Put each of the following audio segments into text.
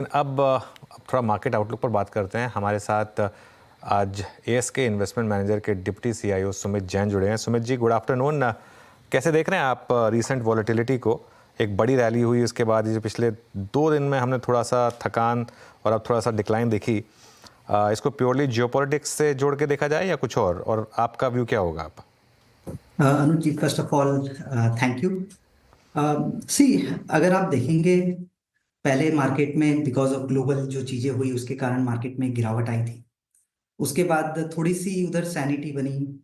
अब थोड़ा market outlook पर बात करते हैं। हमारे साथ आज एएसके इन्वेस्टमेंट मैनेजर के डिप्टी सीआईओ सुमित जैन जुड़े हैं। Sumit ji, good afternoon. कैसे देख रहे हैं आप रीसेंट वॉलेटिलिटी को? एक बड़ी रैली हुई, उसके बाद ये जो पिछले 2 दिन में हमने थोड़ा सा थकान और अब थोड़ा सा डिक्लाइन देखी। इसको प्योरली जियोपॉलिटिक्स से जोड़ के देखा जाए या कुछ और आपका व्यू क्या होगा? आप Anuj ji, first of all thank you. See, अगर आप देखेंगे पहले मार्केट में बिकॉज ऑफ ग्लोबल जो चीजें हुई उसके कारण मार्केट में गिरावट आई थी। उसके बाद थोड़ी सी उधर सैनिटी बनी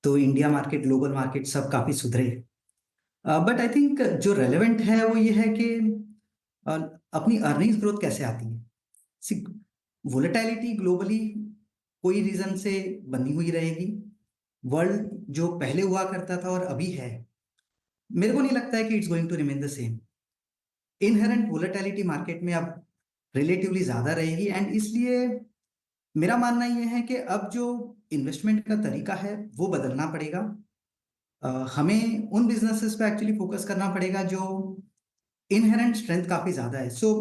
तो इंडिया मार्केट, ग्लोबल मार्केट सब काफी सुधरे। बट आई थिंक जो रेलेवेंट है वो ये है कि अपनी अर्निंग्स ग्रोथ कैसे आती है। सी, वोलेटिलिटी ग्लोबली कोई रीजन से बनी हुई रहेगी। वर्ल्ड जो पहले हुआ करता था और अभी है, मेरे को नहीं लगता है कि it's going to remain the same. Inherent volatility market में अब रिलेटिवली ज्यादा रहेगी एंड इसलिए मेरा मानना यह है कि अब जो इन्वेस्टमेंट का तरीका है वो बदलना पड़ेगा। हमें उन बिजनेसेस पे एक्चुअली फोकस करना पड़ेगा जो इनहेरेंट स्ट्रेंथ काफी ज्यादा है। सो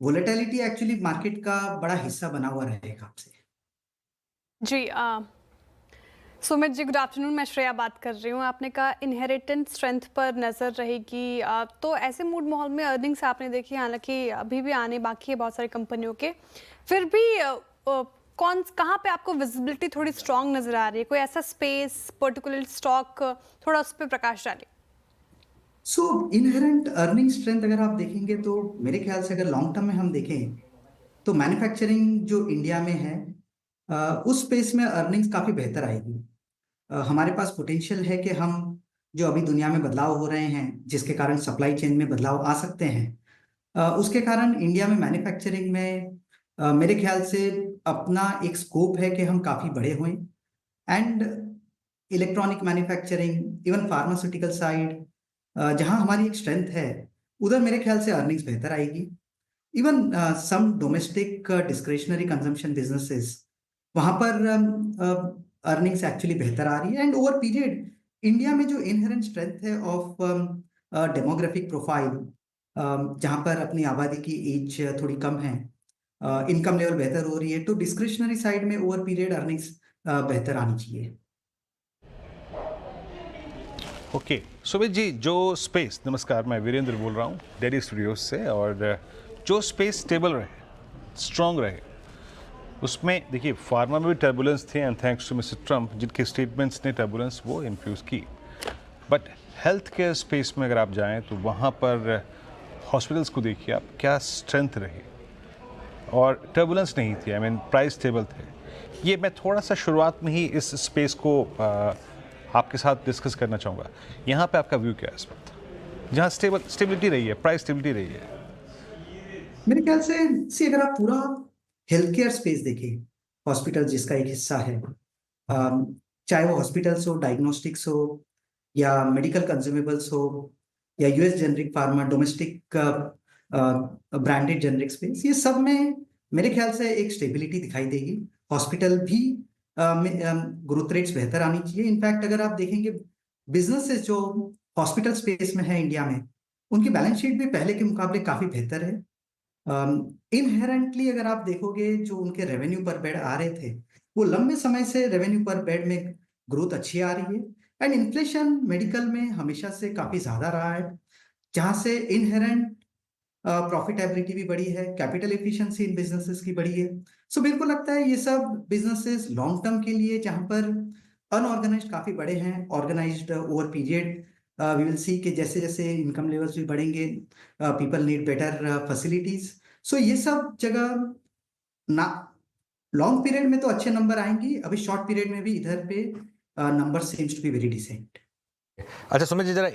वोलेटिलिटी एक्चुअली मार्केट का बड़ा हिस्सा बना हुआ रहेगा आपसे। जी सुमित जी, गुड आफ्टरनून। मैं श्रेया बात कर रही हूँ। आपने कहा इनहेरिटेंट स्ट्रेंथ पर नज़र रहेगी, तो ऐसे मूड माहौल में अर्निंग्स आपने देखी, हालांकि अभी भी आने बाकी है बहुत सारी कंपनियों के, फिर भी कहाँ पे आपको विजिबिलिटी थोड़ी स्ट्रांग नज़र आ रही है? कोई ऐसा स्पेस, पर्टिकुलर स्टॉक, थोड़ा उस पर प्रकाश डालिए। सो इनहेरेंट अर्निंग स्ट्रेंथ अगर आप देखेंगे तो मेरे ख्याल से अगर लॉन्ग टर्म में हम देखें तो मैन्युफैक्चरिंग जो इंडिया में है उस स्पेस में अर्निंग्स काफी बेहतर आएगी। हमारे पास पोटेंशियल है कि हम जो अभी दुनिया में बदलाव हो रहे हैं जिसके कारण सप्लाई चेन में बदलाव आ सकते हैं, उसके कारण इंडिया में मैन्युफैक्चरिंग में मेरे ख्याल से अपना एक स्कोप है कि हम काफी बड़े हों। And electronic manufacturing, even pharmaceutical side, जहां हमारी एक स्ट्रेंथ है उधर मेरे ख्याल से अर्निंग्स बेहतर आएगी। Even some domestic discretionary consumption businesses, वहां पर अर्निंग्स एक्चुअली बेहतर आ रही है। एंड ओवर पीरियड इंडिया में जो इनहेरेंट स्ट्रेंथ है ऑफ डेमोग्राफिक प्रोफाइल, जहां पर अपनी आबादी की एज थोड़ी कम है, इनकम लेवल बेहतर हो रही है, तो डिस्क्रिशनरी साइड में ओवर पीरियड अर्निंग्स बेहतर आनी चाहिए। ओके सुमित जी, जो स्पेस, नमस्कार, मैं वीरेंद्र बोल रहा हूँ डेली स्टूडियोज से, और जो स्पेस स्टेबल रहे, स्ट्रॉन्ग रहे, उसमें देखिए फार्मा में भी टर्बुलेंस थे and thanks to mister Trump जिनके स्टेटमेंट्स ने टर्बुलेंस वो इन्फ्यूज़ की। बट हेल्थ केयर स्पेस में अगर आप जाएं तो वहाँ पर हॉस्पिटल्स को देखिए आप, क्या स्ट्रेंथ रही और टर्बुलेंस नहीं थी। आई मीन प्राइस स्टेबल थे। ये मैं थोड़ा सा शुरुआत में ही इस स्पेस को आपके साथ डिस्कस करना चाहूँगा। यहाँ पे आपका व्यू क्या है इस वक्त, जहाँ स्टेबिलिटी रही है, प्राइस स्टेबिलिटी रही है? मेरे ख्याल से अगर आप पूरा हेल्थ केयर स्पेस देखें, हॉस्पिटल जिसका एक हिस्सा है, चाहे वो हॉस्पिटल्स हो, डायग्नोस्टिक्स हो, या मेडिकल कंज्यूमेबल्स हो, या US generic pharma, domestic branded generic space, ये सब में मेरे ख्याल से एक स्टेबिलिटी दिखाई देगी। हॉस्पिटल भी ग्रोथ रेट्स बेहतर आनी चाहिए। इनफैक्ट अगर आप देखेंगे बिजनेसेस जो हॉस्पिटल स्पेस में है इंडिया में, उनकी बैलेंस शीट भी पहले के मुकाबले काफी बेहतर है। इनहेरेंटली अगर आप देखोगे जो उनके रेवेन्यू पर बेड आ रहे थे, वो लंबे समय से रेवेन्यू पर बेड में ग्रोथ अच्छी आ रही है। एंड इन्फ्लेशन मेडिकल में हमेशा से काफी ज्यादा रहा है, जहां से इनहेरेंट प्रॉफिटेबिलिटी भी बढ़ी है, कैपिटल एफिशिएंसी इन बिजनेसेस की बढ़ी है। सो मेरे को लगता है ये सब बिजनेसेस लॉन्ग टर्म के लिए, जहां पर अनऑर्गेनाइज्ड काफी बड़े हैं, organised over period we will see कि जैसे जैसे इनकम लेवल्स भी बढ़ेंगे, people need better facilities. So ये सब जगह ना लॉन्ग पीरियड में तो अच्छे नंबर आएंगी, अभी शॉर्ट पीरियड में भी इधर पे number seems to be very decent. अच्छा सुमित जी, जरा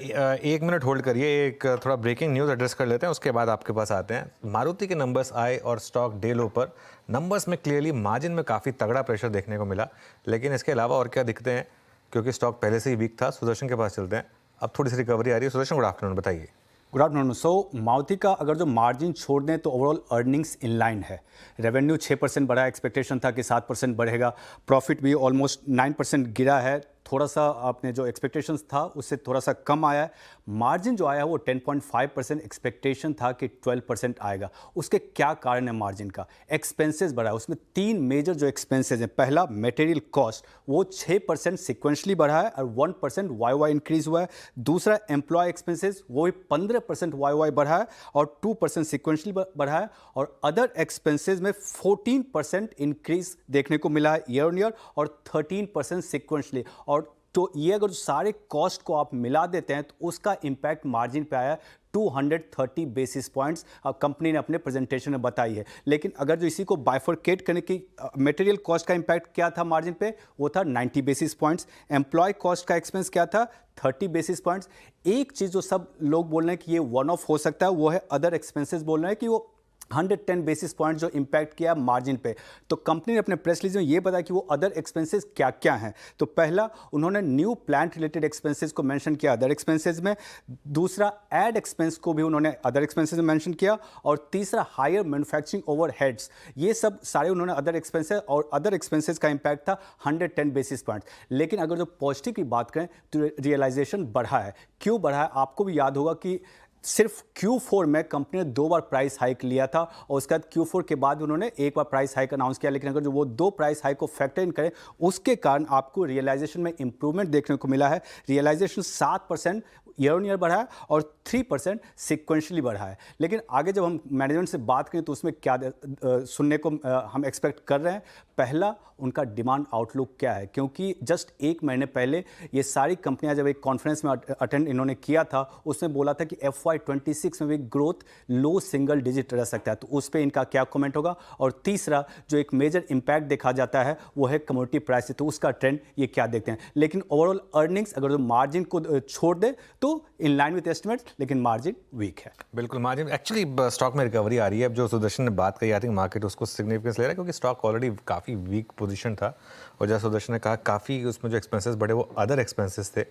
1 मिनट होल्ड करिए। एक थोड़ा ब्रेकिंग न्यूज़ एड्रेस कर लेते हैं, उसके बाद आपके पास आते हैं। मारुति के नंबर्स आए और स्टॉक डे लो पर। नंबर्स में क्लियरली मार्जिन में काफ़ी तगड़ा प्रेशर देखने को मिला, लेकिन इसके अलावा और क्या दिखते हैं, क्योंकि स्टॉक पहले से ही वीक था। सुदर्शन के पास चलते हैं, अब थोड़ी सी रिकवरी आ रही है। सुदर्शन, गुड आफ्टरनून, बताइए। Good afternoon. सो मारुति का अगर जो मार्जिन छोड़ दें तो ओवरऑल अर्निंग्स इन लाइन है। रेवेन्यू 6% बढ़ा, एक्सपेक्टेशन था कि 7% बढ़ेगा। प्रॉफिट भी ऑलमोस्ट 9% गिरा है, थोड़ा सा आपने जो एक्सपेक्टेशंस था उससे थोड़ा सा कम आया है। मार्जिन जो आया है वो 10.5%, एक्सपेक्टेशन था कि 12% आएगा। उसके क्या कारण है मार्जिन का? एक्सपेंसेस बढ़ा है, उसमें 3 मेजर जो एक्सपेंसेस हैं। पहला मटेरियल कॉस्ट, वो 6% सिक्वेंशली बढ़ा है और 1% वाई इंक्रीज हुआ है। दूसरा एम्प्लॉय एक्सपेंसेस, वो भी 15% वाई बढ़ा है और 2% सिक्वेंशली बढ़ा है। और अदर एक्सपेंसेस में 14% इंक्रीज देखने को मिला है ईयर ऑन ईयर और 13% सिक्वेंशली। और तो ये अगर सारे कॉस्ट को आप मिला देते हैं तो उसका इंपैक्ट मार्जिन पे आया 230 बेसिस पॉइंट्स, कंपनी ने अपने प्रेजेंटेशन में बताई है। लेकिन अगर जो इसी को बाइफरकेट करने की, मटेरियल कॉस्ट का इंपैक्ट क्या था मार्जिन पे, वो था 90 बेसिस पॉइंट्स। एम्प्लॉय कॉस्ट का एक्सपेंस क्या था, 30 बेसिस पॉइंट्स। एक चीज़ जो सब लोग बोल रहे हैं कि ये वन ऑफ हो सकता है, वो है अदर एक्सपेंसेस बोल रहे हैं कि वो 110 बेसिस पॉइंट जो इंपैक्ट किया मार्जिन पे। तो कंपनी ने अपने प्रेस रिलीज में ये बताया कि वो अदर एक्सपेंसेस क्या क्या हैं। तो पहला, उन्होंने न्यू प्लांट रिलेटेड एक्सपेंसेस को मेंशन किया अदर एक्सपेंसेस में। दूसरा, एड एक्सपेंस को भी उन्होंने अदर एक्सपेंसेस में मेंशन किया। और तीसरा, हायर मैन्युफैक्चरिंग ओवरहेड्स। ये सब सारे उन्होंने अदर एक्सपेंसेस, और अदर एक्सपेंसेस का इंपैक्ट था 110 बेसिस पॉइंट। लेकिन अगर जो पॉजिटिव की बात करें तो रियलाइजेशन बढ़ा है। क्यों बढ़ा है? आपको भी याद होगा कि सिर्फ Q4 में कंपनी ने 2 बार प्राइस हाइक लिया था और उसके बाद Q4 के बाद उन्होंने 1 बार प्राइस हाइक अनाउंस किया। लेकिन अगर जो वो 2 प्राइस हाइक को फैक्टर इन करें, उसके कारण आपको रियलाइजेशन में इंप्रूवमेंट देखने को मिला है। रियलाइजेशन 7% ईयर ऑन ईयर बढ़ा है और 3% सिक्वेंशली बढ़ा है। लेकिन आगे जब हम मैनेजमेंट से बात करें तो उसमें क्या सुनने को हम एक्सपेक्ट कर रहे हैं। पहला, उनका डिमांड आउटलुक क्या है, क्योंकि जस्ट 1 महीने पहले ये सारी कंपनियां जब एक कॉन्फ्रेंस में अटेंड इन्होंने किया था, उसमें बोला था कि FY26 में भी ग्रोथ लो सिंगल डिजिट रह सकता है। तो उस पर इनका क्या कमेंट होगा। और तीसरा, जो एक मेजर इंपैक्ट देखा जाता है वो है कमोडिटी प्राइस, तो उसका ट्रेंड ये क्या देखते हैं। लेकिन ओवरऑल अर्निंग्स अगर जो मार्जिन को छोड़ दे तो इन लाइन विद एस्टिमेट, लेकिन मार्जिन वीक है। बिल्कुल, मार्जिन एक्चुअली स्टॉक में रिकवरी आ रही है। अब जो सुदर्शन ने बात कही, आई थिंक मार्केट उसको सिग्निफिकेंस ले रहा है, क्योंकि स्टॉक ऑलरेडी काफ़ी वीक पोजीशन था। और जैसा सुदर्शन ने कहा, काफ़ी उसमें जो एक्सपेंसेस बढ़े वो अदर एक्सपेंसेस थे।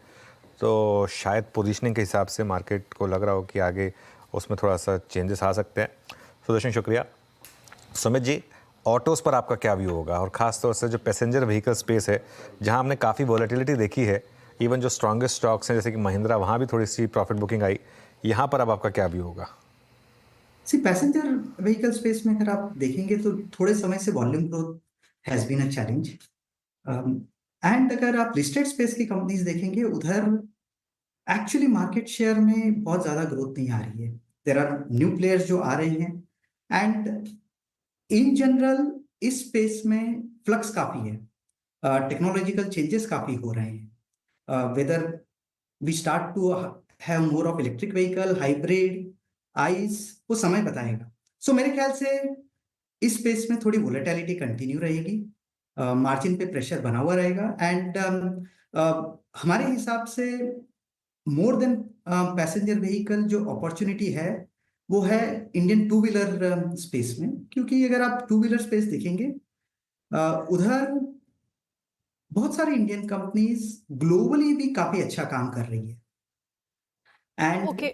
तो शायद पोजीशनिंग के हिसाब से मार्केट को लग रहा हो कि आगे उसमें थोड़ा सा चेंजेस आ सकते हैं। सुदर्शन, शुक्रिया। सुमित जी, ऑटोज़ पर आपका क्या व्यू होगा, और ख़ास तौर से जो पैसेंजर व्हीकल स्पेस है जहां हमने काफ़ी वॉलेटिलिटी देखी है, इवन जो स्ट्रॉन्गेस्ट स्टॉक्स हैं जैसे कि महिंद्रा, वहां भी थोड़ी सी प्रॉफिट बुकिंग आई, यहाँ पर अब आपका क्या व्यू होगा? पैसेंजर व्हीकल स्पेस में अगर आप देखेंगे तो थोड़े समय से volume growth has been a challenge. And अगर आप लिस्टेड स्पेस की कंपनीज देखेंगे, उधर एक्चुअली मार्केट शेयर में बहुत ज्यादा ग्रोथ नहीं आ रही है। देयर आर न्यू प्लेयर्स जो आ रहे हैं, एंड इन जनरल इस स्पेस में फ्लक्स काफी है, टेक्नोलॉजिकल चेंजेस काफी हो रहे हैं। Whether we start to have more of electric vehicle, hybrid, ICE, वो समय बताएगा। सो मेरे ख्याल से इस स्पेस में थोड़ी वोलेटिलिटी कंटिन्यू रहेगी, मार्जिन पे प्रेशर बना हुआ रहेगा। एंड हमारे हिसाब से मोर देन पैसेंजर व्हीकल जो अपॉर्चुनिटी है वो है इंडियन टू व्हीलर स्पेस में। क्योंकि अगर आप टू व्हीलर स्पेस देखेंगे, उधर बहुत सारी इंडियन कंपनीज ग्लोबली भी काफी अच्छा काम कर रही है। And okay.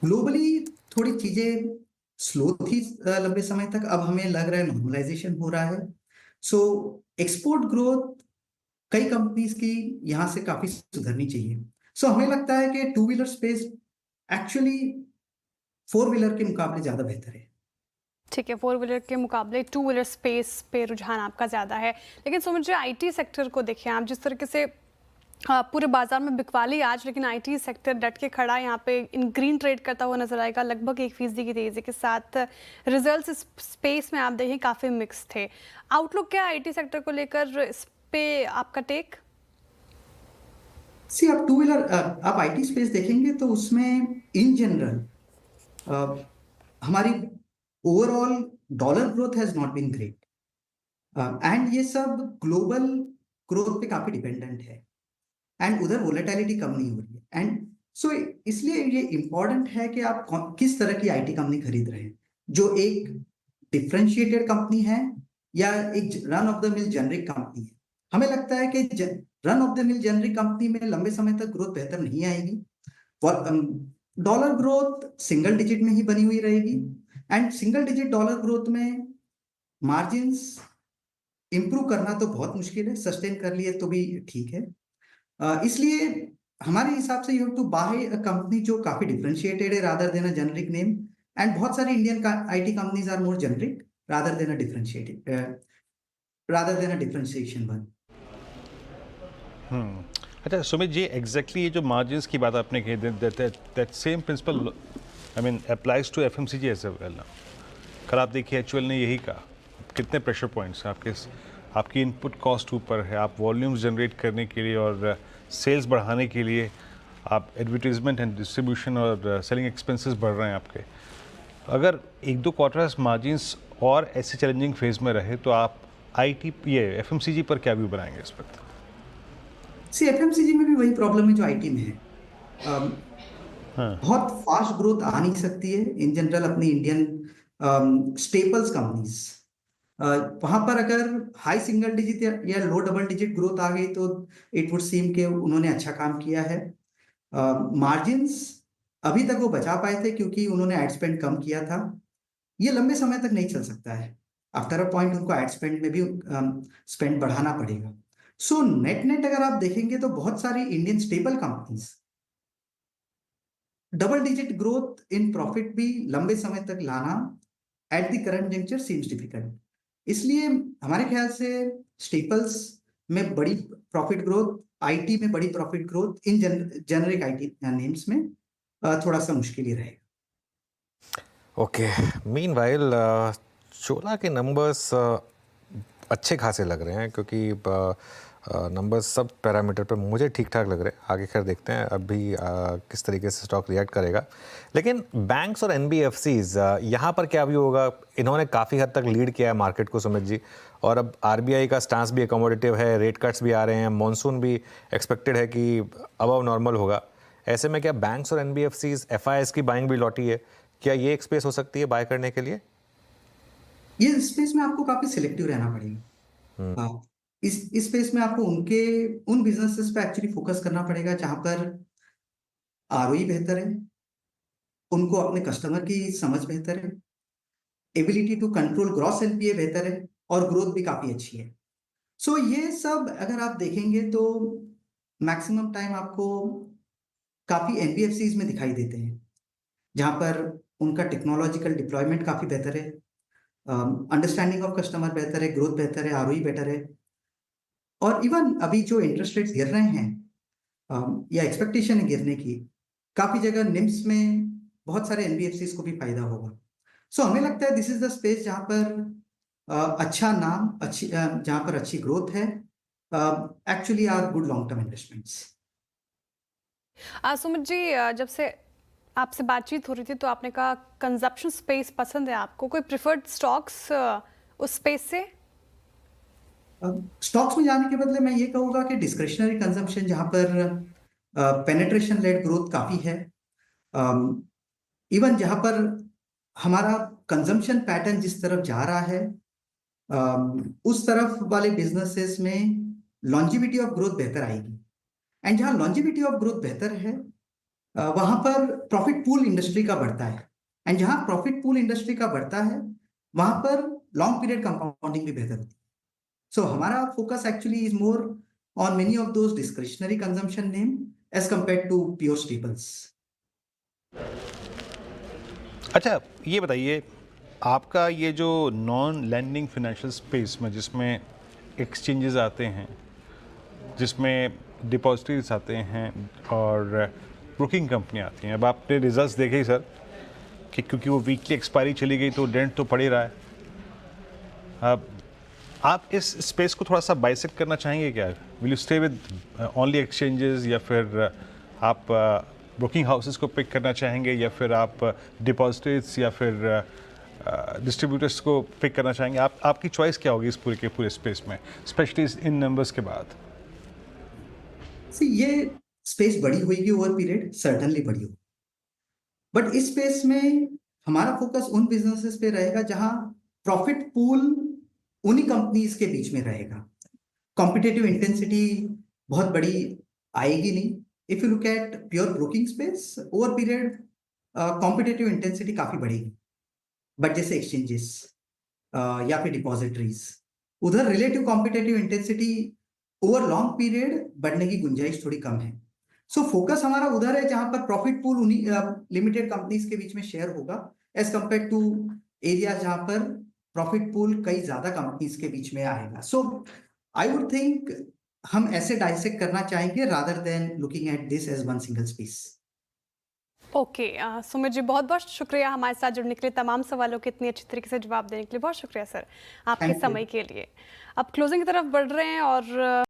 ग्लोबली थोड़ी चीजें स्लो थी लंबे समय तक, अब हमें लग रहा है नॉर्मलाइजेशन हो रहा है। सो एक्सपोर्ट ग्रोथ कई कंपनीज की यहाँ से काफी सुधरनी चाहिए। सो हमें लगता है कि two wheeler space actually four wheeler के मुकाबले ज्यादा बेहतर है। ठीक है, 4 व्हीलर के मुकाबले 2 व्हीलर स्पेस पे रुझान आपका ज़्यादा है। लेकिन समझ रहे IT सेक्टर को देखें आप, जिस तरीके से पूरे बाजार में बिकवाली आज, लेकिन IT सेक्टर डट के खड़ा यहाँ पे इन ग्रीन ट्रेड करता हुआ नजर आएगा, लगभग 1% की तेज़ी के साथ। रिजल्ट्स इस स्पेस में आप देखें काफ़ी मिक्स थे। आउटलुक क्या IT सेक्टर को लेकर, इस पे आपका टेक? सी आप टू व्हीलर, आप IT स्पेस देखेंगे तो उसमें इन जनरल हमारी overall dollar growth has not been great, and ये सब ग्लोबल ग्रोथ पे काफी डिपेंडेंट है, एंड उधर वोलेटिलिटी कम नहीं हो रही है। एंड सो इसलिए ये इंपॉर्टेंट है कि आप किस तरह की IT कंपनी खरीद रहे हैं, जो एक डिफरेंशिएटेड कंपनी है या एक run of the mill generic company है। हमें लगता है कि run of the mill generic company में लंबे समय तक ग्रोथ बेहतर नहीं आएगी, डॉलर ग्रोथ सिंगल डिजिट में ही बनी हुई रहेगी, and single digit dollar growth में मार्जिन्स इंप्रूव करना तो बहुत मुश्किल है, सस्टेन कर लिए तो भी ठीक है। इसलिए हमारे हिसाब से you have to buy a company जो काफी डिफरेंशिएटेड है rather than a generic name, and बहुत सारी Indian IT companies are more generic rather than a differentiated, rather than a differentiation one. अच्छा सुमित जी, एग्जैक्टली ये जो मार्जिन्स की बात आपने कही, that same principle I mean applies to FMCG as well ना। कल आप देखिए एचयूएल ने यही कहा, कितने प्रेशर पॉइंट्स हैं आपकी इनपुट कॉस्ट ऊपर है, आप वॉल्यूम्स जनरेट करने के लिए और सेल्स बढ़ाने के लिए आप एडवर्टीजमेंट एंड डिस्ट्रीब्यूशन और सेलिंग एक्सपेंसेस बढ़ रहे हैं आपके। अगर एक दो क्वार्टर्स मार्जिन्स और ऐसे चैलेंजिंग फेज में रहे तो आप आईटी ये एफएमसीजी पर क्या व्यू बनाएंगे इस वक्त? सी एफएमसीजी में भी वही प्रॉब्लम है जो आईटी में है। बहुत फास्ट ग्रोथ आ नहीं सकती है इन जनरल अपनी इंडियन स्टेपल्स कंपनीज। वहां पर अगर हाई सिंगल डिजिट या लो डबल डिजिट ग्रोथ आ गई तो इट वुड सीम के उन्होंने अच्छा काम किया है। मार्जिन्स अभी तक वो बचा पाए थे क्योंकि उन्होंने एड स्पेंड कम किया था। ये लंबे समय तक नहीं चल सकता है, आफ्टर अ पॉइंट उनको एड स्पेंड में भी स्पेंड बढ़ाना पड़ेगा। सो नेट नेट अगर आप देखेंगे तो बहुत सारी Indian stable companies double digit growth in profit भी लंबे समय तक लाना at the current juncture seems difficult. इसलिए हमारे ख्याल से स्टेपल्स में बड़ी प्रॉफिट ग्रोथ, आईटी में बड़ी profit growth, in generic IT names में थोड़ा सा मुश्किल ही रहेगा। ओके, मीनवाइल चोला के नंबर्स अच्छे खासे लग रहे हैं क्योंकि नंबर्स सब पैरामीटर पर मुझे ठीक ठाक लग रहे हैं। आगे खैर देखते हैं अभी किस तरीके से स्टॉक रिएक्ट करेगा। लेकिन बैंक्स और एनबीएफसीज यहाँ पर क्या व्यू होगा? इन्होंने काफ़ी हद तक लीड किया है मार्केट को सुमित जी, और अब आरबीआई का स्टांस भी अकोमोडेटिव है, रेट कट्स भी आ रहे हैं, मॉनसून भी एक्सपेक्टेड है कि अबव नॉर्मल होगा। ऐसे में क्या बैंक्स और एनबीएफसीज एफआईआईज की बाइंग भी लौटी है? क्या ये एक स्पेस हो सकती है बाय करने के लिए? ये स्पेस में आपको काफी सिलेक्टिव रहना पड़ेगा। हाँ, इस स्पेस में आपको उन बिजनेसेस पे एक्चुअली फोकस करना पड़ेगा जहां पर आरओई बेहतर है, उनको अपने कस्टमर की समझ बेहतर है, ability to control gross NPA बेहतर है, और ग्रोथ भी काफी अच्छी है। सो ये सब अगर आप देखेंगे तो मैक्सिमम टाइम आपको काफी एनबीएफसीज में दिखाई देते हैं जहां पर उनका टेक्नोलॉजिकल डिप्लॉयमेंट काफी बेहतर है, अंडरस्टैंडिंग ऑफ कस्टमर बेहतर है, ग्रोथ बेहतर है, आरओई बेटर है। और इवन अभी जो इंटरेस्ट रेट्स गिर रहे हैं या एक्सपेक्टेशन है गिरने की, काफी जगह निम्स में बहुत सारे एनबीएफसीज को भी फायदा होगा। सो हमें लगता है दिस इज द स्पेस जहां पर अच्छा नाम, जहां पर अच्छी ग्रोथ है, actually are good long term investments. Sumit ji, जब से आपसे बातचीत हो रही थी तो आपने कहा कंजप्शन स्पेस पसंद है आपको, कोई प्रिफर्ड स्टॉक्स उस स्पेस से? स्टॉक्स में जाने के बदले मैं ये कहूँगा कि डिस्क्रिशनरी कंजम्पशन जहां पर पेनेट्रेशन लेड ग्रोथ काफी है, इवन जहां पर हमारा कंजम्पशन पैटर्न जिस तरफ जा रहा है, उस तरफ वाले बिजनेसेस में लॉन्जिविटी ऑफ ग्रोथ बेहतर आएगी। एंड जहां लॉन्जिविटी ऑफ ग्रोथ बेहतर है वहां पर प्रॉफिट पूल इंडस्ट्री का बढ़ता है, एंड जहां प्रॉफिट पूल इंडस्ट्री का बढ़ता है वहां पर लॉन्ग पीरियड कंपाउंडिंग भी बेहतर होती है। सो हमारा focus actually is more on many of those discretionary consumption name as compared to pure staples. अच्छा ये बताइए, आपका ये जो नॉन लैंडिंग फाइनेंशियल स्पेस में जिसमें एक्सचेंजेस आते हैं, जिसमें डिपॉजिटरीज आते हैं और ब्रोकिंग कंपनी आती हैं, अब आपने रिजल्ट्स देखे ही सर कि क्योंकि वो वीकली एक्सपायरी चली गई तो डेंट तो पड़ ही रहा है। अब आप इस स्पेस को थोड़ा सा बाइसेक्ट करना चाहेंगे क्या? Will you stay with only exchanges, या फिर आप ब्रोकिंग हाउसेस को पिक करना चाहेंगे, या फिर आप डिपॉजिटरीज या फिर डिस्ट्रीब्यूटर्स को पिक करना चाहेंगे? आपकी चॉइस क्या होगी इस पूरे स्पेस में, स्पेशली इन नंबर्स के बाद? ये स्पेस बड़ी होगी ओवर पीरियड, सर्टनली बड़ी होगी, बट इस स्पेस में हमारा फोकस उन बिजनेसेस पे रहेगा जहां प्रॉफिट पूल उन्हीं कंपनीज के बीच में रहेगा। कॉम्पिटिटिव इंटेंसिटी बहुत बड़ी आएगी नहीं। If you look at pure broking space over period competitive intensity काफी बढ़ेगी, बट जैसे एक्सचेंजेस या फिर डिपॉजिटरीज, उधर relative competitive intensity over long period बढ़ने की गुंजाइश थोड़ी कम है। सो फोकस हमारा उधर है जहां पर प्रॉफिट पूल उन्हीं लिमिटेड कंपनीज के बीच में शेयर होगा, एज कंपेयर टू एरिया जहां पर प्रॉफिट पूल कई ज्यादा कंपनीज के बीच में आएगा। सो आई वुड थिंक हम ऐसे डाइसेक्ट करना चाहेंगे rather than looking at this as one single space. Okay, Sumit ji बहुत बहुत शुक्रिया हमारे साथ जुड़ने के लिए, तमाम सवालों के इतनी अच्छी तरीके से जवाब देने के लिए बहुत शुक्रिया सर आपके Thank you. समय के लिए। अब क्लोजिंग की तरफ बढ़ रहे हैं और